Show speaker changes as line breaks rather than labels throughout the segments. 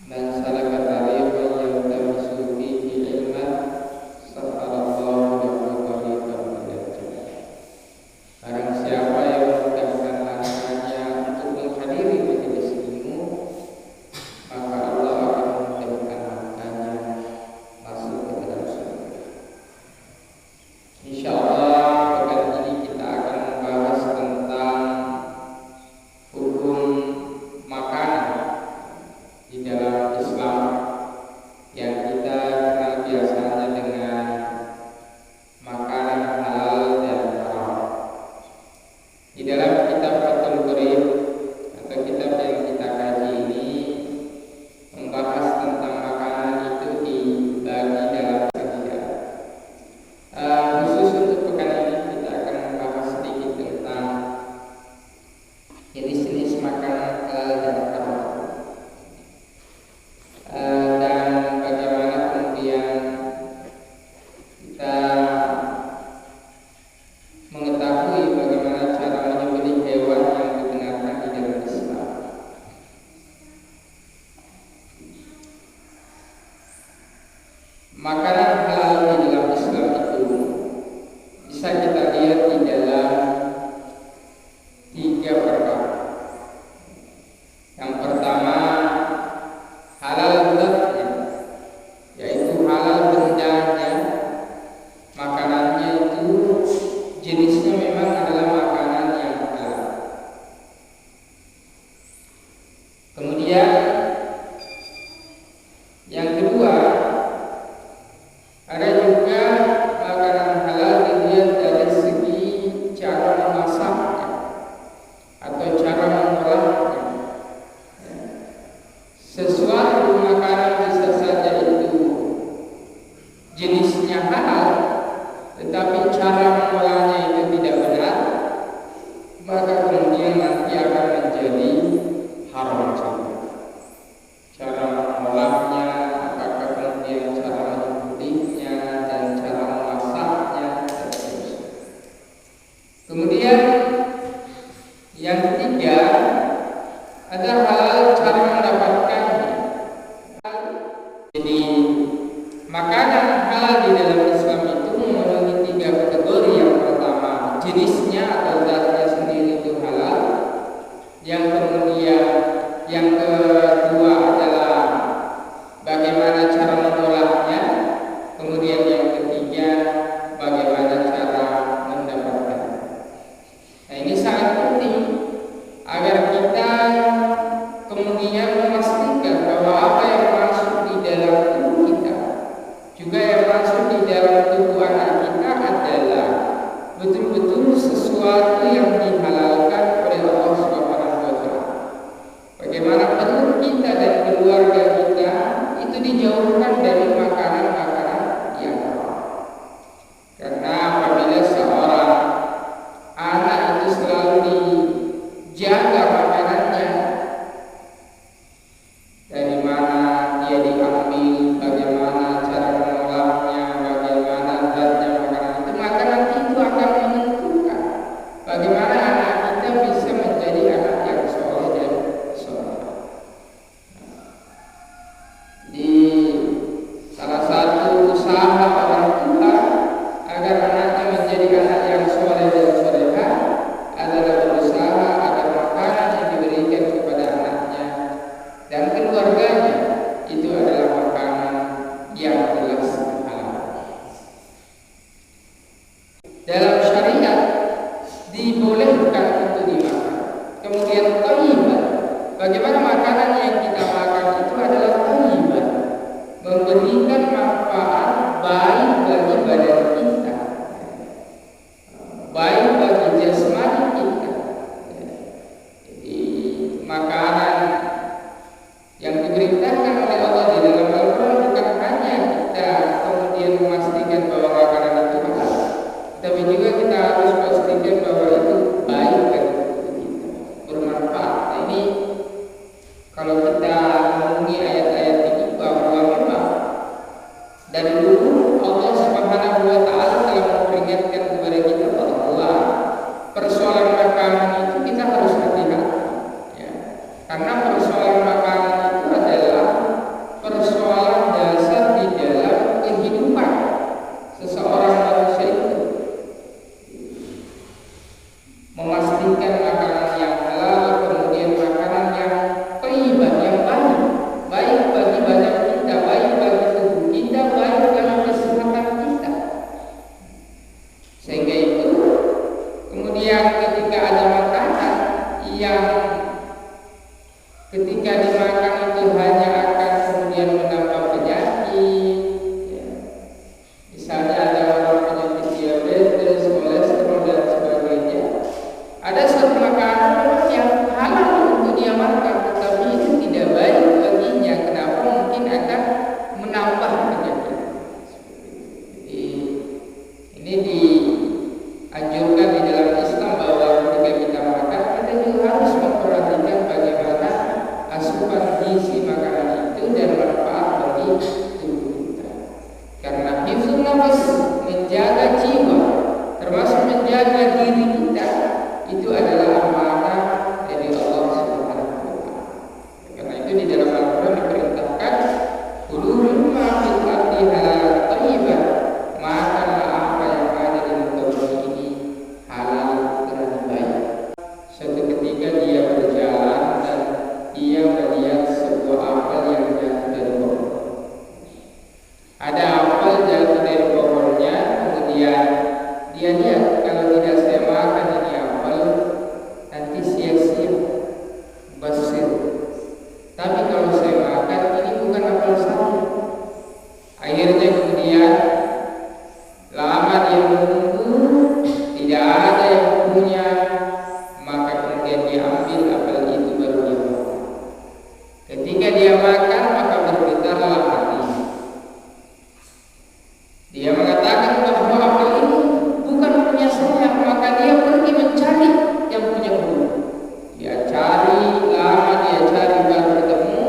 Man salaka tariqan yaltamisu fihi ilman sahalallahu lahu tariqan ilal jannah. Barang siapa yang memudahkan langkahnya untuk menghadiri majelis ilmu, maka Allah akan memudahkan langkahnya masuk ke dalam surga. Insyaallah pekan ini kita akan membahas tentang hukum makanan di dalam Islam yang kita kenal biasanya dengan makanan halal dan haram. Di dalam kitab Fathul Qorib atau kitab yang kita kaji ini membahas tentang makanan itu dibagi dalam bagian. Khusus untuk pekan ini kita akan membahas sedikit tentang jenis-jenis makanan halal dan haram. Dan bagaimana kemudian kita mengetahui bagaimana cara menyembelih hewan yang dibenarkan di dalam Islam. Makanan halal di dalam Islam itu bisa kita lihat di dalam 3 perkara. Yang pertama, halal zatnya, yaitu halal bendanya, makanannya itu jenisnya memang adalah makanan yang halal. Kemudian yang kedua, ada juga makanan halal dilihat dari segi cara memasaknya atau cara mengolahnya. Sesuatu makanan bisa saja itu jenisnya halal, tetapi cara mengolahnya itu tidak benar, maka kemudian nanti akan menjadi haram juga. Cara mengolahnya, apakah kemudian cara menyembelihnya dan cara memasaknya dan seterusnya. Kemudian yang ketiga, ada halal cara mendapatkannya. Jadi makanan halal di dalam Islam itu memenuhi 3 kategori. Yang pertama, jenisnya atau zatnya sendiri itu halal. Yang kemudian yang kedua adalah bagaimana cara mengolahnya. Kemudian yang ketiga, bagaimana cara mendapatkannya. Nah, ini sangat penting agar kita kemudian memastikan bahwa apa yang masuk di dalam tubuh kita, juga yang masuk di dalam tubuh anak kita adalah betul-betul sesuatu yang dihalalkan oleh Allah Subhanahu wa taala. Bagaimana perlu kita dan keluarga kita itu dijauhkan dari makanan-makanan yang haram. Karena apabila seorang anak itu selalu dijaga makanannya, dari mana dia diambil, bagaimana cara mengolahnya, bagaimana zatnya makanan itu, maka nanti itu akan menentukan bagaimana anak kita bisa menjadi anak yang soleh dan soleh. Di salah satu usaha orang tua agar anaknya menjadi anak yang soleh dan soleha adalah berusaha agar makanan yang diberikan kepada anaknya dan keluarganya itu adalah makanan yang jelas halal. Dalam syariat dibolehkan untuk dimakan. Kemudian thayyiban, bagaimana makanan yang kita makan itu adalah thayyiban, memberikan manfaat baik bagi badan kita, baik bagi jasmani kita. Jadi makanan yang diberitakan oleh Allah di dalam Al-Quran bukan hanya kita kemudian memastikan bahwa makanan itu halal, tapi juga kita harus pastikan bahwa itu baik bagi tubuh kita, bermanfaat. Nah, ini kalau kita mengenai ayat-ayat ini bahwa memang dari dulu Allah Subhanahu wa taala telah memperingatkan kepada kita bahwa persoalan makanan itu kita harus hati-hati, ya. Karena persoalan makanan itu adalah itu adalah amanah dari Allah Subhanahu wa taala. Karena itu di dalam Al-Qur'an diperintahkan kulu mimma fil ardi halalan thayyiban, makanlah apa yang ada di muka bumi ini halal dan baik. Suatu ketika dia berjalan dan dia melihat sebuah apel yang jatuh dari pohon. Ada apel jatuh dari pohonnya, kemudian dia lihat, kalau tidak saya makan ini apel nanti sia-sia, basir. Tapi kalau saya makan ini bukan apel saya. Akhirnya kemudian lama dia menunggu, tidak ada yang punya, maka kemudian dia ambil apel itu baru dia makan. Ketika dia makan maka bergetarlah hatinya. Dia mengatakan bahwa apel ini bukan punya saya, maka dia pergi mencari yang punya kebun. Dia cari lama, dia cari baru ketemu.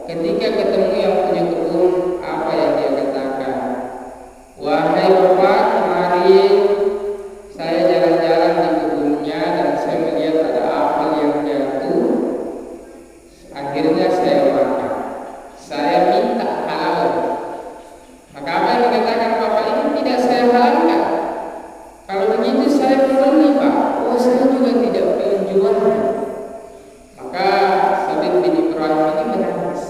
Ketika ketemu yang punya kebun, apa yang dia katakan? Wahai bapak, kemarin saya jalan-jalan di kebunnya dan saya melihat ada apel yang jatuh. Akhirnya saya makan. Saya minta halal. Maka apa yang dikatakan bapak ini tidak saya halalkan. Kalau begitu saya membeli, Pak. Oh, saya juga tidak menjualnya. Maka Sabit bin Ibrahim ini menangis.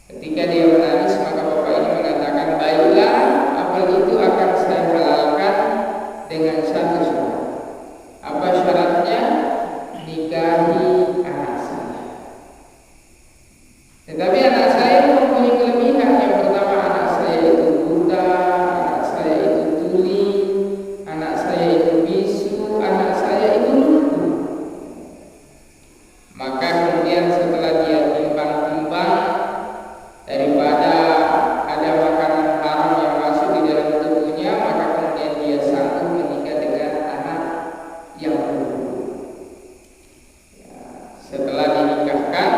Ketika dia menangis, maka bapak ini mengatakan, baiklah, apel itu akan saya halalkan dengan satu syarat. Apa syaratnya? Nikahi anak saya. Tetapi anak saya mempunyai kelebihan. Yang pertama, anak saya itu buta, anak saya itu tuli, anak saya itu bisu, anak saya itu lumpuh. Maka kemudian setelah dia timbang-timbang, daripada ada makanan haram yang masuk di dalam tubuhnya, maka kemudian dia sanggup menikah dengan anak yang lumpuh. Setelah dinikahkan,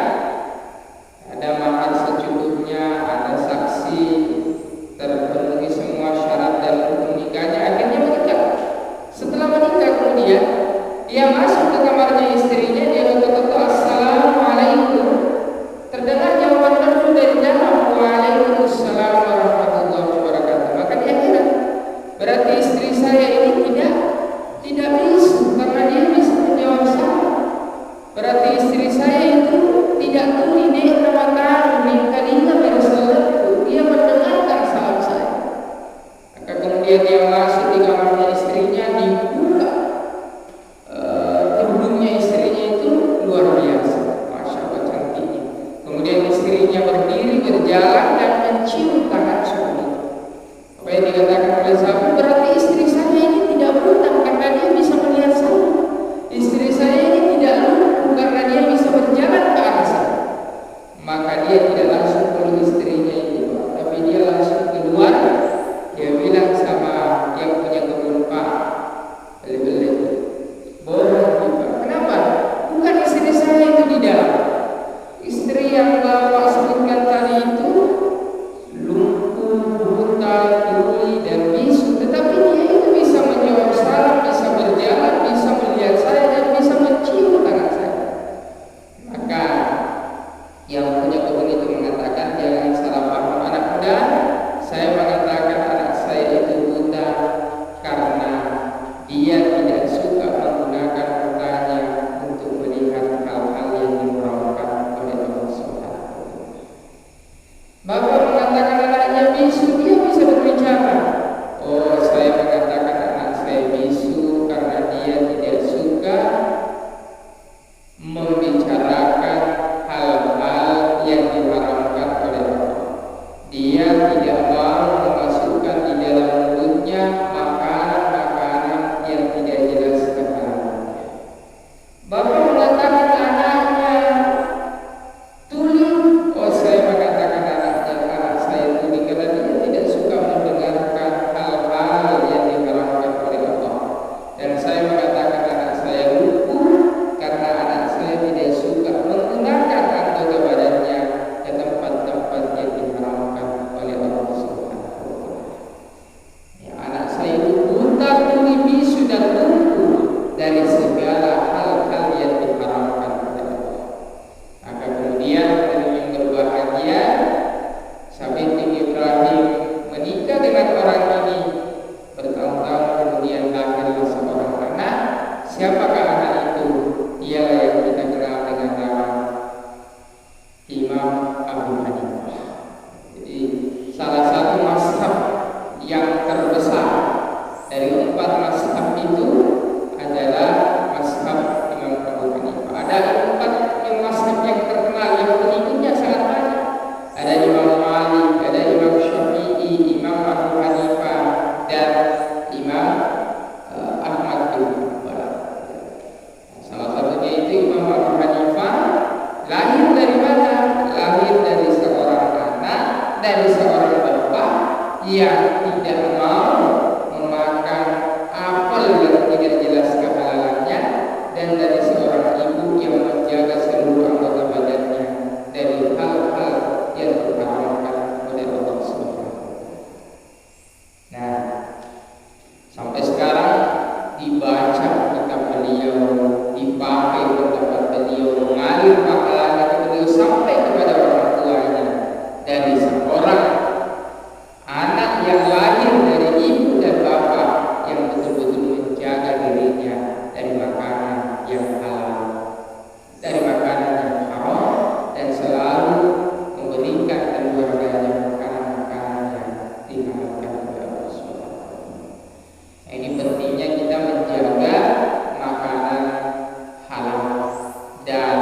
ada mahar secukupnya, ada saksi, terpenuhi semua syarat dan hukum nikahnya, akhirnya menikah. Setelah menikah kemudian dia masuk ke kamarnya istrinya, dia berkata, Assalamualaikum. lahir dari seorang anak, dari seorang bapak yang tidak mau memakan apel yang tidak jelas kehalalannya, dan dari seorang ibu yang menjaga seluruh anggota badannya dari hal-hal yang diharamkan oleh Allah Subhanahu. Nah, sampai sekarang dibaca kitab beliau, dipakai pendapat beliau, mengalir pahalanya ke beliau sampai kepada orang tuanya, dari seorang anak yang lahir dari ibu dan bapak yang betul-betul menjaga dirinya dari makanan yang halal, dari makanan yang haram, dan selalu memberikan keluarganya makanan-makanan yang dihalalkan oleh Allah Subhanahu. Nah, ini pentingnya kita menjaga makanan halal dan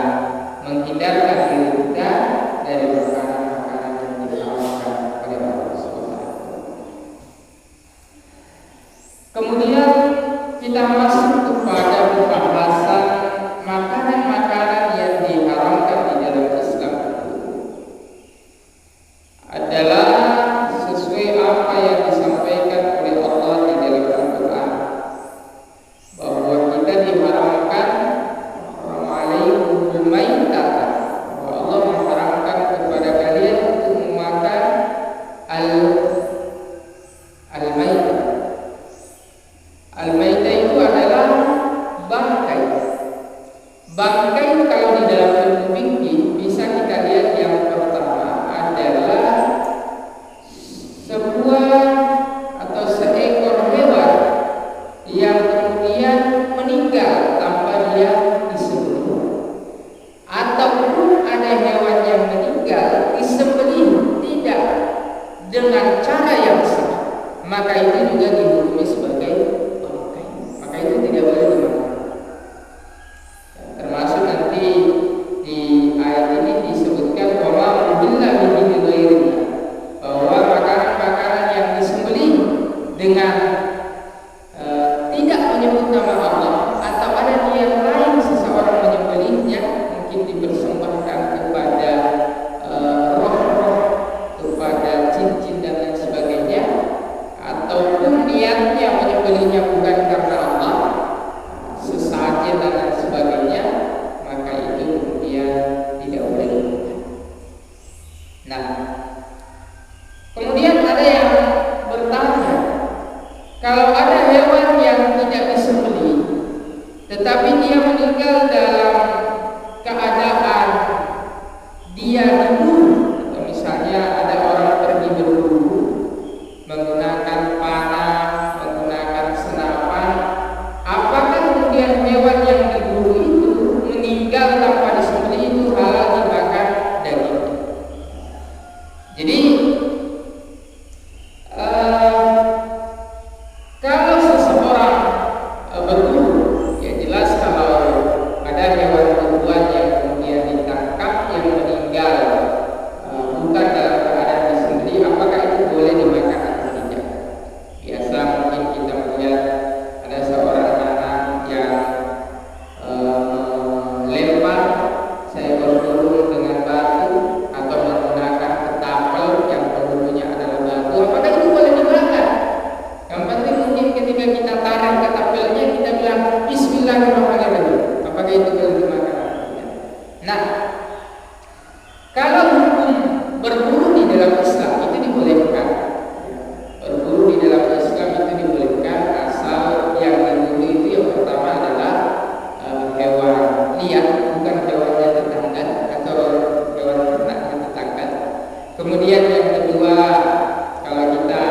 menghindarkan diri kita dari makanan-makanan yang diharamkan oleh Allah Subhanahu. Kemudian kita masuk kepada pembahasan makanan-makanan yang diharamkan di dalam Islam itu adalah sesuai apa yang disampaikan oleh Allah di dalam Al-Quran, bahwa kita diharamkan alaikumul maitah, bahwa Allah mengharamkan kepada kalian untuk memakan al-maitah. Al-maitah itu adalah bangkai. Bangkai kalau di dalam ilmu fikih bisa kita lihat yang pertama adalah sebuah atau seekor hewan yang kemudian meninggal tanpa dia disembelih, ataupun ada hewan yang meninggal disembelih tidak dengan cara yang sah, maka itu juga dihukumi sebagai bangkai, maka itu tidak boleh dimakan. Termasuk nanti di ayat ini disebutkan bahwa bahwa makanan-makanan yang disembelih dengan tidak menyebut nama Allah, atau ada niat lain seseorang menyembelihnya, mungkin dipersembahkan kepada roh-roh, kepada jin-jin dan lain sebagainya, ataupun niatnya menyembelihnya bukan karena Allah, sesajen dan lain sebagainya, maka itu kemudian tidak boleh. Nah, kemudian ada yang bertanya, kalau ada hewan yang tidak disembelih tetapi dia meninggal dalam keadaan dia diburu, atau misalnya ada orang pergi berburu menggunakan panah, menggunakan senapan, apakah kemudian hewan yang diburu itu meninggal tanpa disembelih itu halal dimakan dagingnya? Jadi kalau seseorang berburu, ya jelas kalau ada hewan buruan yang kemudian ditangkap yang meninggal bukan dalam keadaan disembelih, apakah itu boleh dimakan atau tidak? Biasa mungkin kita melihat ada seorang anak yang lempar seekor burung dengan batu atau menggunakan ketapel yang pelulunya adalah batu, apakah itu boleh dimakan? Yang penting mungkin ketika kita tarik ketapelnya kita bilang Bismillahirrahmanirrahim, apakah itu boleh dimakan? Nah, kalau hukum berburu di dalam Islam itu dibolehkan. Berburu di dalam Islam itu dibolehkan asal yang diburu itu yang pertama adalah hewan liar, bukan hewannya tetangga atau hewan ternaknya tetangga. Kemudian yang kedua, kalau kita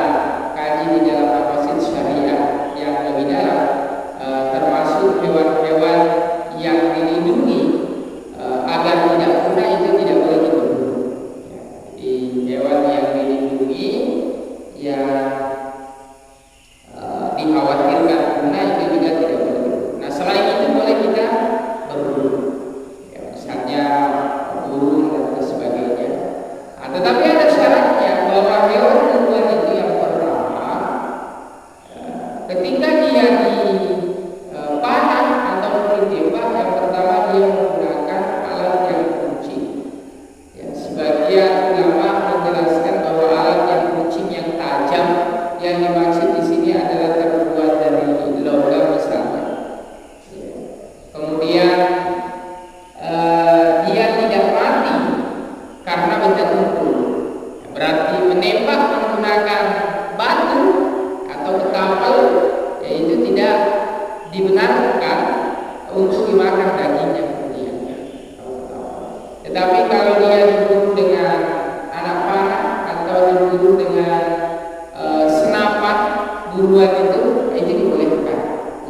kaji di dalam maqasid syariah yang lebih dalam, termasuk hewan-hewan yang dilindungi agar tidak punah, itu tidak boleh diburu. Jadi hewan yang dilindungi yang dikhawatirkan punah itu juga tidak boleh diburu. Nah, selain itu boleh kita berburu, ya, misalnya burung dan lain sebagainya. Nah, tetapi ada syaratnya bahwa hewan buruan itu yang pertama, ketika dia dipanah ataupun ditembak, yang pertama dia menggunakan alat yang kunci, ya, sebagai sebagian ulama menjelaskan bahwa alat yang kucing yang tajam yang dimaksud di sini adalah terbuat dari logam misalnya. Kemudian dia tidak mati karena benda tumpul. Berarti menembak menggunakan batu atau ketapel, itu tidak dibenarkan untuk dimakan dagingnya kemudian. Tetapi kalau dia dibunuh dengan anak panah atau dibunuh dengan senapan buruan itu dibolehkan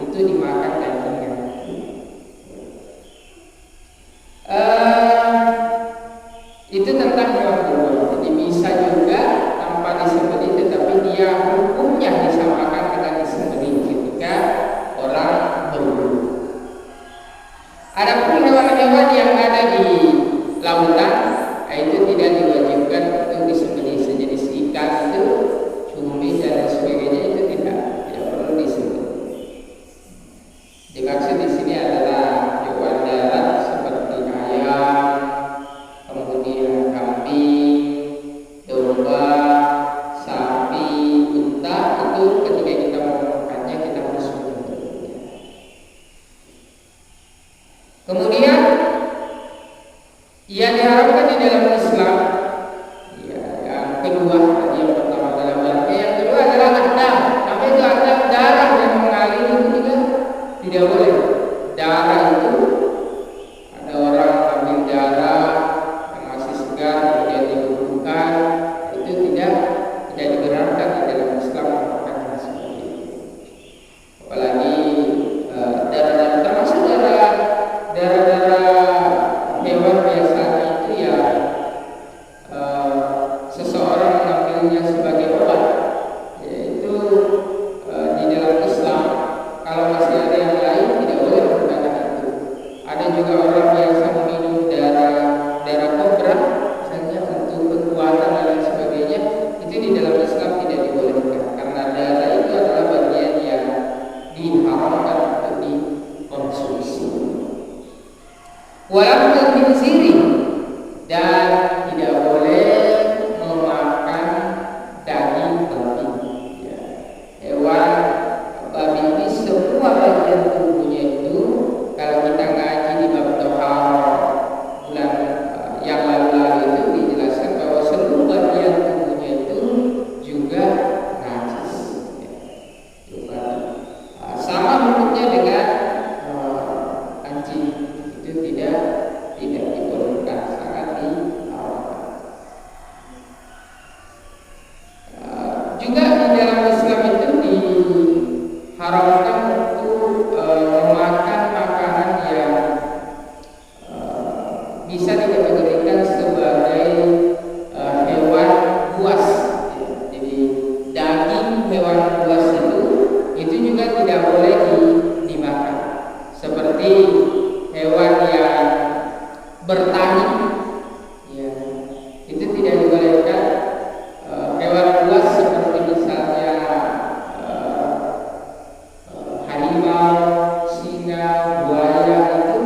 untuk dimakan dagingnya. Itu tentang hewan buruan. Jadi bisa juga tanpa disembelih, tetapi dia hukumnya disamakan dengan disembelih ketika orang berburu. Adapun hewan-hewan yang ada di lautan, itu tidak diwajibkan untuk disembelih. Sejenis ikan itu, cumi dan sebagainya itu tidak perlu disembelih. Dimaksud di sini adalah hewan darat seperti ayam, kemudian kambing, domba, sapi, unta, itu ketika kita mau makannya kita harus menyembelihnya. Kemudian yang diharapkan di dalam Islam, ya, yang kedua tadi yang pertama adalah darah, yang kedua adalah adab. Apa itu adab? Darah yang mengalir itu juga tidak boleh. Darah itu ada orang ambil darah yang masih segar kemudian dibubuhkan, itu tidak dibenarkan di dalam Islam melakukan hal seperti itu. Apalagi darah termasuk darah hewan biasanya itu ya seseorang mengambilnya sebagai obat, yaitu di dalam Islam kalau masih ada yang lain tidak boleh menggunakan itu. Ada juga orang biasa meminum darah kobra misalnya untuk kekuatan dan lain sebagainya, itu di dalam Islam tidak dibolehkan karena darah itu adalah bagian yang diharamkan untuk dikonsumsi. Walaupun khinziri, dan tidak boleh memakan daging babi. Ya. Hewan babi ini semua bagian tubuhnya itu, kalau kita ngaji di bab Tohar bulan yang lalu itu dijelaskan bahwa seluruh bagian tubuhnya itu juga najis. Ya. Sama hukumnya dengan anjing. Itu tidak dibolehkan, sangat diharamkan. Juga di dalam Islam itu diharamkan untuk memakan makanan yang bisa dikategorikan sebagai hewan buas. Jadi daging hewan buas itu juga tidak boleh dimakan. Seperti hewan yang bertani, ya, itu tidak dibolehkan. Hewan buas seperti misalnya harimau, singa, buaya itu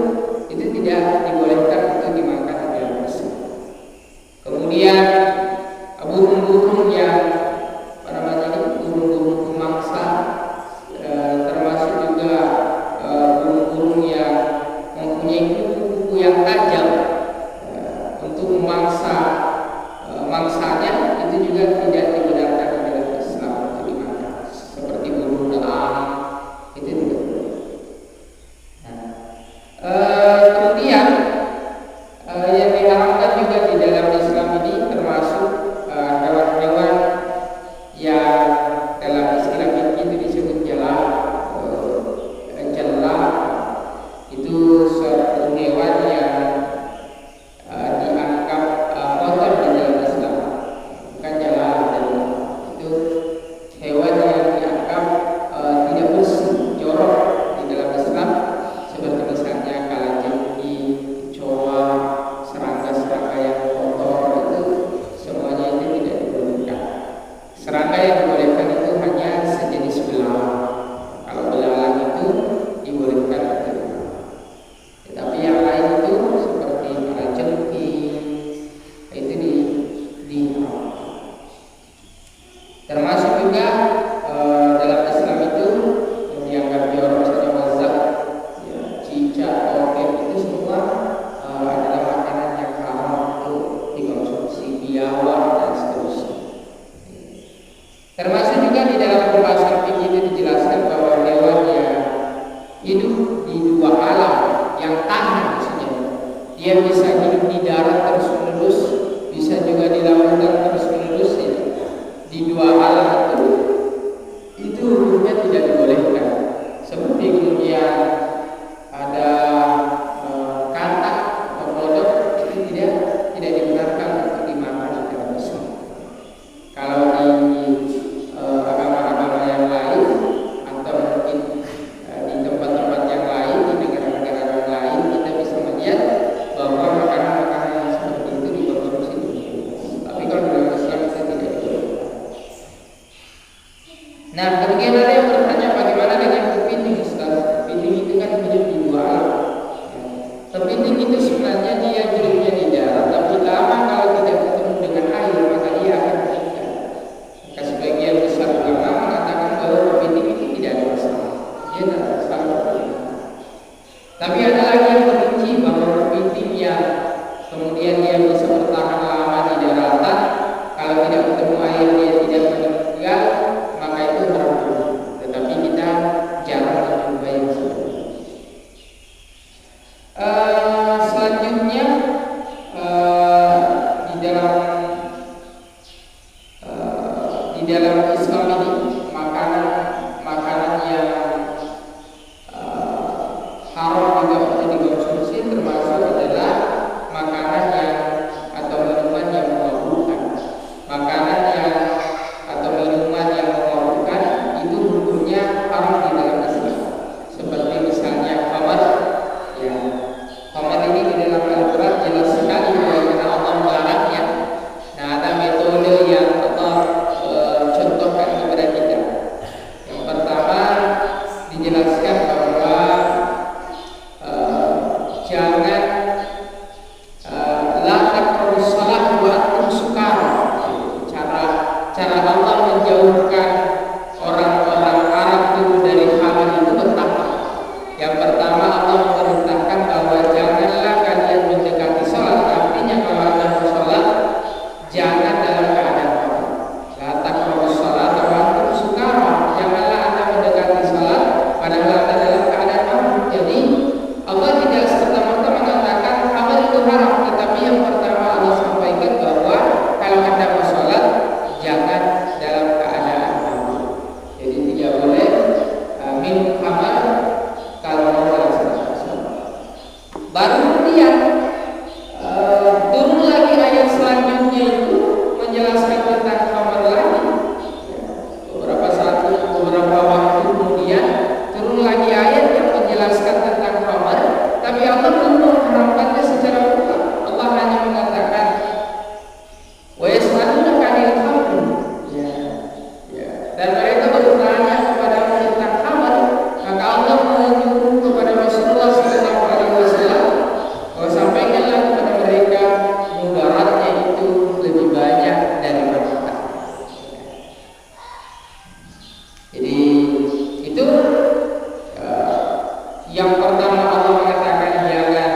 tidak dibolehkan untuk dimakan di dalam Islam. Kemudian burung-burung yang burung-burung pemangsa, termasuk juga burung-burung yang mempunyai kuku yang tajam untuk memangsa mangsanya, itu juga tidak dibenarkan di dalam Islam untuk dimakan. Seperti burung elang itu tidak boleh. Kemudian yang diharamkan juga di dalam Islam ini termasuk hewan-hewan yang dalam istilah fikih itu disebut jala. Itu suatu hewan yang dianggap kotor di dalam Islam, bukan jalan. di dalam Islam ini makanan yang haram juga untuk dikonsumsi termasuk adalah makanan yang atau minuman yang memabukkan. Makanan yang atau minuman yang memabukkan itu hukumnya haram di dalam Islam. Seperti misalnya khamar, ya. Khamar ini di dalam Al-Quran jelas sekali bahwa Allah melarangnya. Nah, ada metode yang Allah contohkan kepada kita. Yang pertama dijelaskan bahwa jangan la taqrabus shalah wa antum sukara. Cara Allah menjauhkan orang-orang Arab itu dari hal itu pertama. Yang pertama Allah memerintahkan bahwa janganlah kalian mendekati sholat. Artinya kalau Anda sholat jangan dalam keadaan mabuk. La taqrabus shalah wa antum sukara. Janganlah Anda mendekati sholat padahal Anda dalam keadaan mabuk. Jadi Allah tidak serta-merta mengatakan amal itu haram, tetapi yang pertama Allah sampaikan bahwa kalau Anda mau sholat jangan dalam keadaan mabuk. Jadi tidak boleh minum khamar kalau mau melaksanakan sholat. Baru kemudian turun lagi ayat selanjutnya itu menjelaskan tentang khamar lagi. Beberapa waktu kemudian turun lagi ayat yang menjelaskan tentang khamar, tapi Allah belum mengharamkannya secara mutlak. Allah hanya mengatakan wa yas'alunaka 'anil khamr. Dan mereka bertanya kepada tentang khamar, maka Allah menyuruh kepada Rasulullah sallallahu alaihi wasallam bahwa sampaikanlah kepada mereka mudaratnya itu lebih banyak dari manfaat. Jadi itu yang pertama Allah mengatakan jangan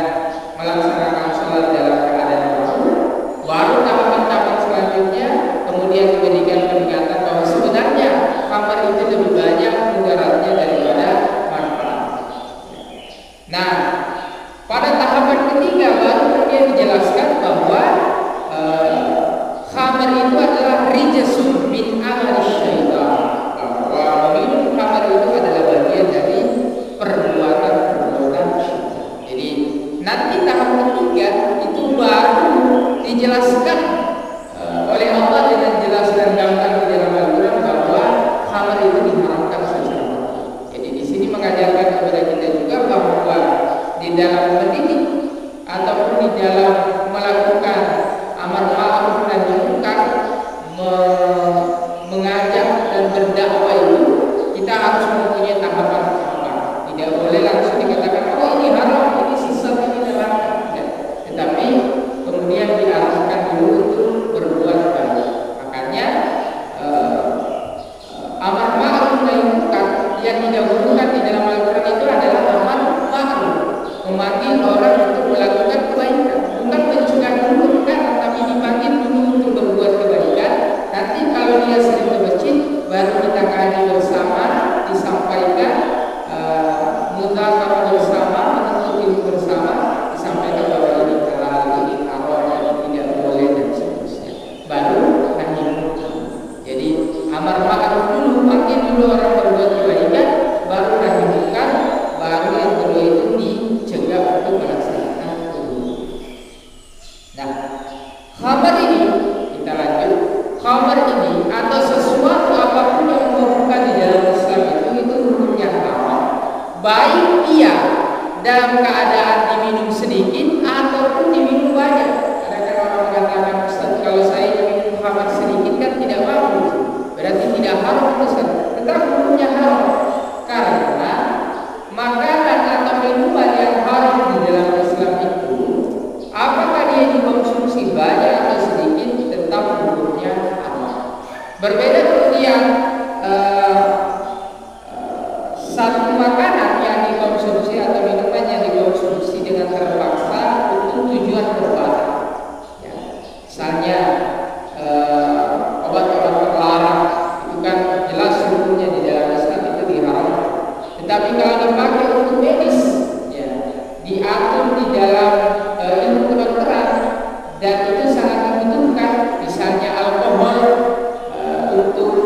melaksanakan sholat dalam keadaan mabuk. Baru tahapan-tahapan selanjutnya kemudian diberikan peringatan bahwa sebenarnya khamar itu lebih banyak mudaratnya daripada manfaat. Nah, pada tahapan ketiga baru kemudian dijelaskan bahwa khamar itu adalah rijsun min amali syaitan. Bahwa meminum khamar itu adalah bagian dari perbuatan syaitan. Jadi nanti tahap ketiga itu baru dijelaskan oleh Allah dengan jelas dan gamblang di dalam Al-Quran bahwa khamar itu diharamkan secara mutlak. Jadi di sini mengajarkan kepada kita juga bahwa di dalam mendidik ataupun di dalam melakukan amar ma'ruf nahi munkar, mengajak dan berdakwah itu kita harus mempunyai tahapan-tahapan. Tidak boleh langsung dikatakan oh ini haram, ini sesat, ini neraka. Tetapi kemudian diarahkan dulu untuk berbuat baik. Makanya amar ma'ruf nahi munkar yang didahulukan di dalam Al-Quran itu adalah amar ma'ruf, memanggil orang untuk melakukan kebaikan, bukan mencegah dulu, bukan, tapi dipanggil dulu untuk berbuat kebaikan. Nanti kalau dia sering ke masjid baru kita kaji bersama, disampaikan mudzakarah bersama, menuntut ilmu bersama, disampaikan bahwa ini halal, ini haram, ini tidak boleh dan seterusnya. Baru nahi munkar. Jadi amar ma'ruf dulu, panggil dulu orang berbuat kebaikan, baru nahi munkar, baru yang kedua itu dicegah untuk melaksanakan kebaikan. Nah, khamar ini kita lanjut. Khamar ini atau sesuatu apapun yang memabukkan di dalam Islam itu hukumnya haram, baik dia dalam keadaan diminum sedikit ataupun diminum banyak. Ada orang mengatakan, Ustaz, kalau saya minum khamar sedikit kan tidak mabuk, berarti tidak haram, Ustaz. Tetapi hukumnya haram karena makanan atau minuman yang haram di dalam Islam itu, apakah dia dikonsumsi banyak atau sedikit, tetap hukumnya haram. Berbeda kemudian satu makanan yang dikonsumsi atau minuman yang dikonsumsi dengan terpaksa untuk tujuan berbadan. Ya. Misalnya obat-obat terlarang itu kan jelas hukumnya di dalam Islam itu diharamkan. Tetapi kalau dipakai untuk medis, ya, diatur di dalam ilmu kedokteran dan itu sangat dibutuhkan, misalnya alkohol untuk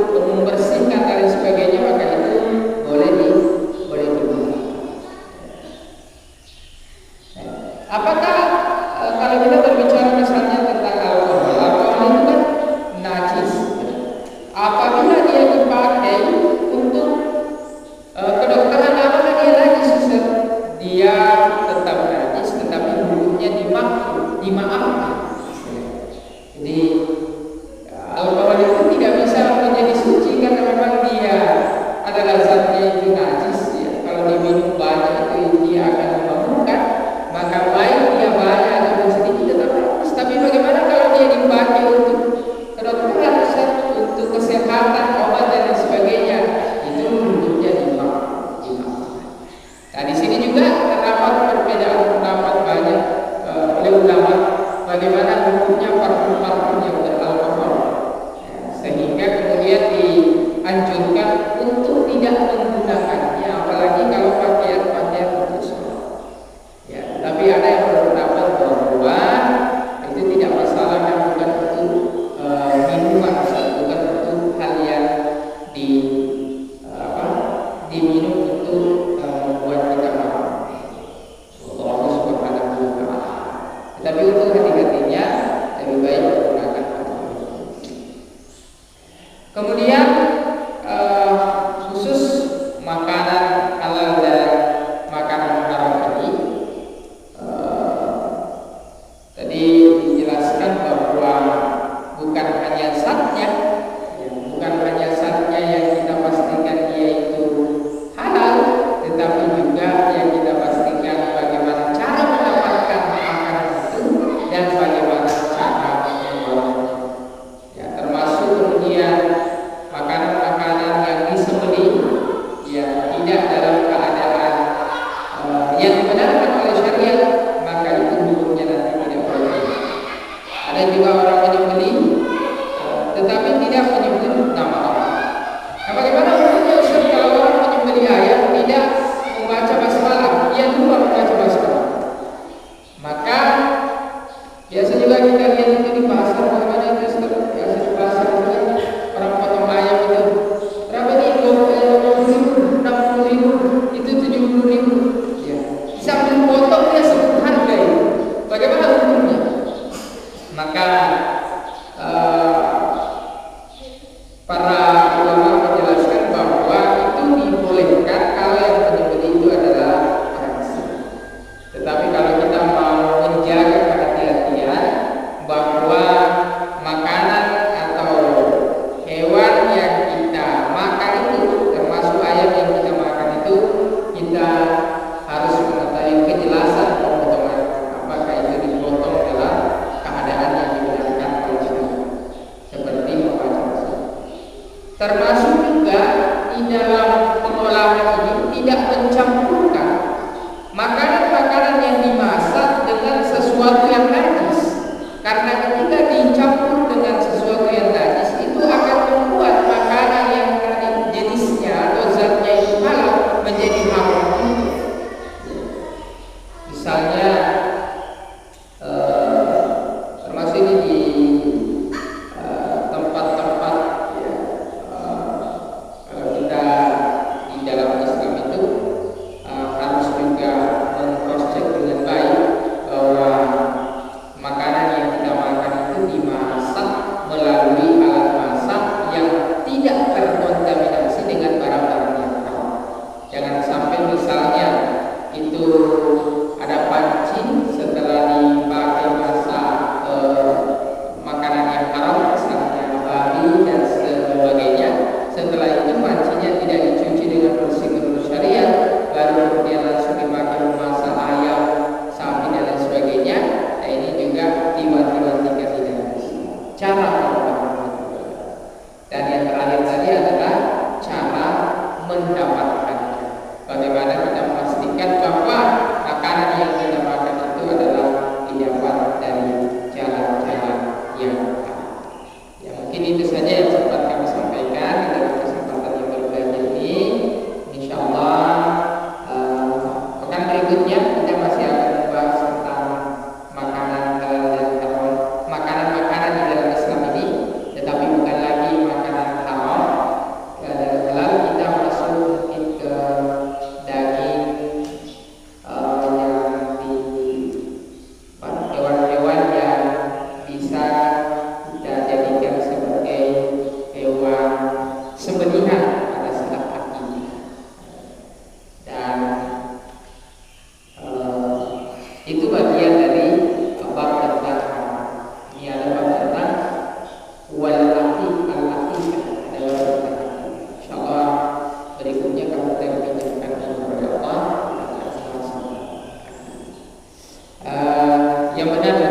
tetapi tidak menyebut nama Allah. Nah, bagaimana hukumnya Ustaz kalau orang menyembelih ayam tidak membaca basmalah, ia lupa membaca basmalah? Maka biasa juga kita lihat itu di pasar, bagaimana itu Ustaz? Biasa di pasar itu orang potong ayam itu berapa nih? 20.000, 60.000, itu 70.000. Ya. Sambil potong dia sebut harga itu. Bagaimana hukumnya? Maka para ulama menjelaskan bahwa itu dibolehkan kalau yang menyembelih itu adalah orang Islam. Tetapi kalau kita mau menjaga kehati-hatian bahwa makanan atau hewan yang kita makan itu, termasuk ayam yang kita makan itu, kita harus mengetahui kejelasan pemotongan, apakah itu dipotong dalam keadaan yang dibenarkan oleh syariat, seperti membaca basmalah. Termasuk juga di dalam pengolahan ini tidak mencampurkan makanan-makanan yang dimasak dengan sesuatu yang najis, karena ketika dicampur dengan sesuatu yang najis itu akan membuat makanan yang jenisnya atau zatnya itu halal menjadi haram. Misalnya termasuk ini di tempat-tempat ya, kalau kita di dalam Islam itu harus juga meng-cross-check dengan baik bahwa makanan yang kita makan itu dimasak melalui alat masak yang tidak terkontaminasi dengan barang-barang yang haram. Jangan sampai misalnya itu ada panci setelah dipakai masak makanan yang haram, misalnya babi dan sebagainya, setelah itu pancinya tidak dicuci dengan bersih menurut syariat, baru kemudian langsung dipakai memasak ayam, sapi dan lain sebagainya. Nah, ini juga diwanti-wantikan di dalam Islam. Cara pengolahan. Dan yang terakhir tadi adalah cara mendapatkannya. Bagaimana kita memastikan bahwa makanan yang kita makan itu adalah didapat dari jalan-jalan yang halal. Ya, mungkin itu saja yang sempat kami sampaikan dalam kesempatan yang berbeda ini. Insyaallah pekan berikutnya kita masih akan membahas tentang makanan halal dan haram, makanan-makanan di dalam Islam ini, tetapi bukan lagi makanan haram. Dalam halal kita masuk mungkin ke daging yang di hewan-hewan yang bisa kita jadikan sebagai hewan sembelihan pada saat akikah. Dan itu bagian dari bab tentang ini ada bab tentang wal-aqiq al-aqiqah, ada bab tentang insyaallah berikutnya kami terbincangkan kepada Allah yang benar.